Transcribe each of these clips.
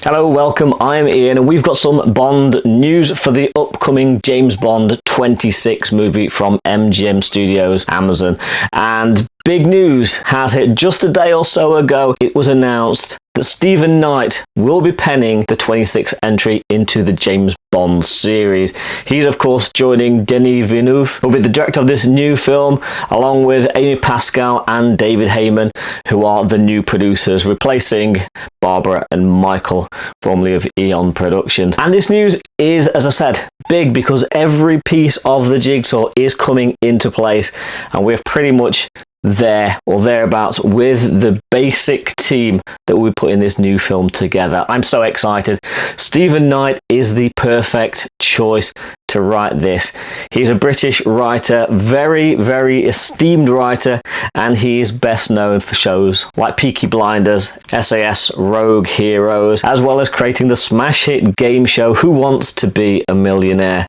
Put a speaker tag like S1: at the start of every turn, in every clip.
S1: Hello, welcome, I'm Ian, and we've got some Bond news for the upcoming James Bond 26 movie from MGM Studios, Amazon. And big news has hit just a day or so ago. It was announced that Stephen Knight will be penning the 26th entry into the James Bond series. He's of course joining Denis Villeneuve, who will be the director of this new film, along with Amy Pascal and David Heyman, who are the new producers, replacing Barbara and Michael, formerly of Eon Productions. And this news is, as I said, big because every piece of the jigsaw is coming into place, and we're pretty much there or thereabouts with the basic team that we put in this new film together. I'm so excited. Stephen Knight is the perfect choice to write this. He's a British writer, very, very esteemed writer, and he is best known for shows like Peaky Blinders, SAS Rogue Heroes, as well as creating the smash hit game show Who Wants to Be a Millionaire.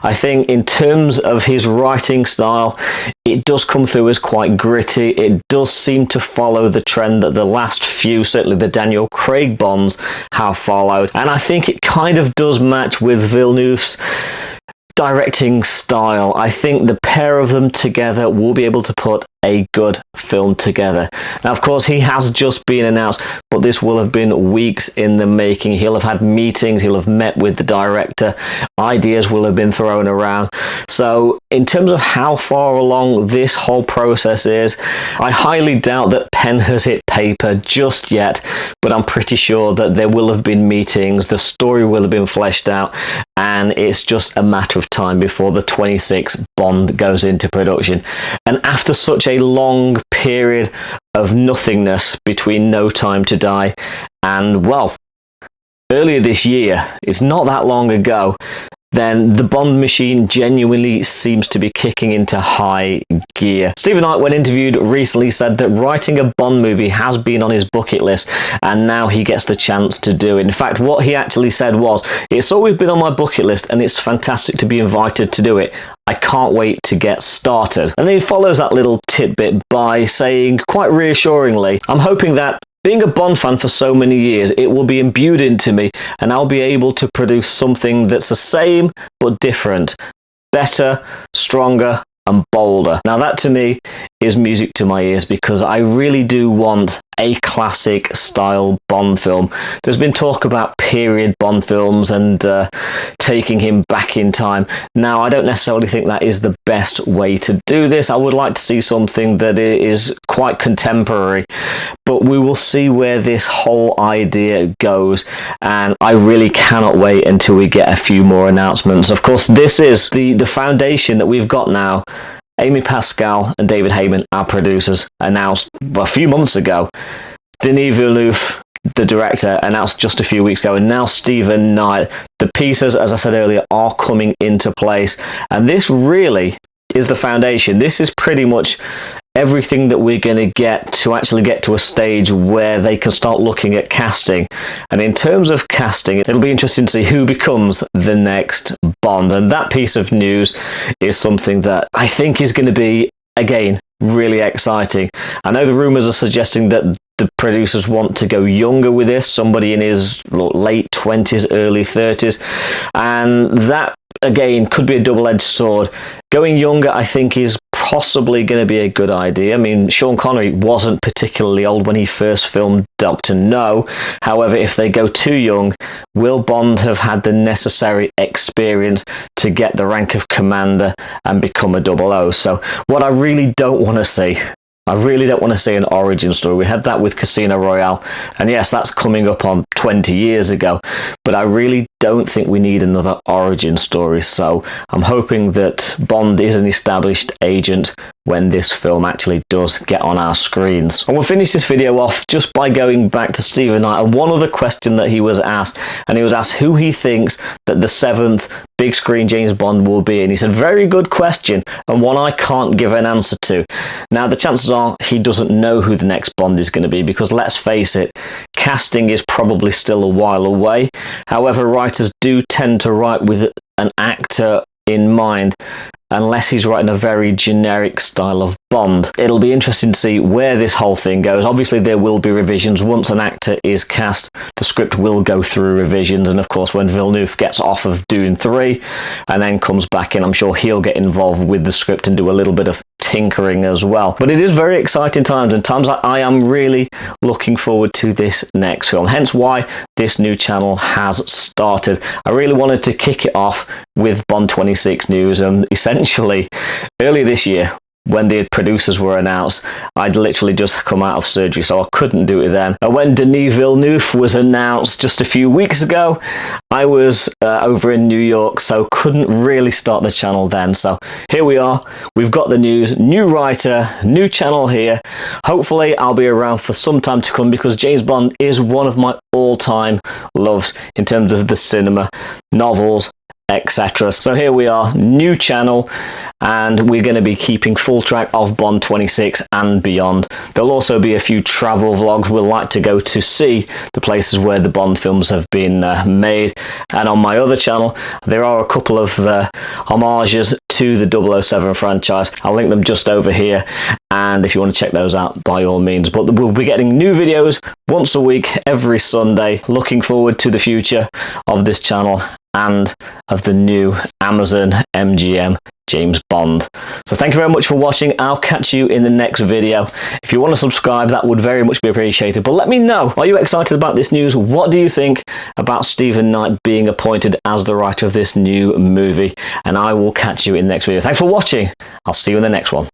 S1: I think in terms of his writing style, it does come through as quite gritty. It does seem to follow the trend that the last few, certainly the Daniel Craig Bonds, have followed. And I think it kind of does match with Villeneuve's directing style. I think the pair of them together will be able to put a good film together. Now, of course, he has just been announced, but this will have been weeks in the making. He'll have had meetings, he'll have met with the director, ideas will have been thrown around. So in terms of how far along this whole process is, I highly doubt that pen has hit paper just yet, but I'm pretty sure that there will have been meetings, the story will have been fleshed out, and it's just a matter of time before the 26th Bond goes into production. And after such a long period of nothingness between No Time to Die and, well, earlier this year, it's not that long ago, then the Bond machine genuinely seems to be kicking into high gear. Stephen Knight, when interviewed recently, said that writing a Bond movie has been on his bucket list, and now he gets the chance to do it. In fact, what he actually said was, "It's always been on my bucket list, and it's fantastic to be invited to do it. I can't wait to get started." And then he follows that little tidbit by saying, quite reassuringly, "I'm hoping that being a Bond fan for so many years, it will be imbued into me, and I'll be able to produce something that's the same but different, better, stronger, and bolder." Now that to me is music to my ears, because I really do want a classic style Bond film. There's been talk about period Bond films and taking him back in time. Now, I don't necessarily think that is the best way to do this. I would like to see something that is quite contemporary, but we will see where this whole idea goes, and I really cannot wait until we get a few more announcements. Of course, this is the foundation that we've got now. Amy Pascal and David Heyman, our producers, announced a few months ago. Denis Villeneuve, the director, announced just a few weeks ago, and now Stephen Knight. The pieces, as I said earlier, are coming into place, and this really is the foundation. This is pretty much everything that we're going to get to actually get to a stage where they can start looking at casting. And in terms of casting, it'll be interesting to see who becomes the next Bond. And that piece of news is something that I think is going to be, again, really exciting. I know the rumours are suggesting that the producers want to go younger with this, somebody in his late 20s, early 30s. And that, again, could be a double-edged sword. Going younger, I think, is possibly going to be a good idea. I mean, Sean Connery wasn't particularly old when he first filmed Dr. No. However, if they go too young, will Bond have had the necessary experience to get the rank of commander and become a 00? So what I really don't want to see, I really don't want to see an origin story. We had that with Casino Royale, and yes, that's coming up on 20 years ago, but I really don't think we need another origin story. So I'm hoping that Bond is an established agent when this film actually does get on our screens. And we'll finish this video off just by going back to Stephen Knight and one other question that he was asked, and he was asked who he thinks that the 7th big screen James Bond will be, and he said, "Very good question, and one I can't give an answer to." Now, the chances are he doesn't know who the next Bond is going to be, because let's face it, casting is probably still a while away. However, writers do tend to write with an actor in mind, unless he's writing a very generic style of Bond. It'll be interesting to see where this whole thing goes. Obviously, there will be revisions. Once an actor is cast, the script will go through revisions, and of course, when Villeneuve gets off of Dune 3 and then comes back in, I'm sure he'll get involved with the script and do a little bit of tinkering as well. But it is very exciting times, and times like I am really looking forward to this next film, hence why this new channel has started. I really wanted to kick it off with Bond 26 news, and essentially earlier this year, when the producers were announced, I'd literally just come out of surgery, so I couldn't do it then. And when Denis Villeneuve was announced just a few weeks ago, I was over in New York, so couldn't really start the channel then. So here we are, we've got the news, new writer, new channel here. Hopefully I'll be around for some time to come, because James Bond is one of my all-time loves in terms of the cinema, novels, etc. So here we are, new channel, and we're going to be keeping full track of Bond 26 and beyond. There'll also be a few travel vlogs. We'll like to go to see the places where the Bond films have been made. And on my other channel, there are a couple of homages to the 007 franchise. I'll link them just over here, and if you want to check those out, by all means. But we'll be getting new videos once a week, every Sunday. Looking forward to the future of this channel and of the new Amazon MGM James Bond. So thank you very much for watching. I'll catch you in the next video. If you want to subscribe, that would very much be appreciated. But let me know, are you excited about this news? What do you think about Stephen Knight being appointed as the writer of this new movie? And I will catch you in the next video. Thanks for watching. I'll see you in the next one.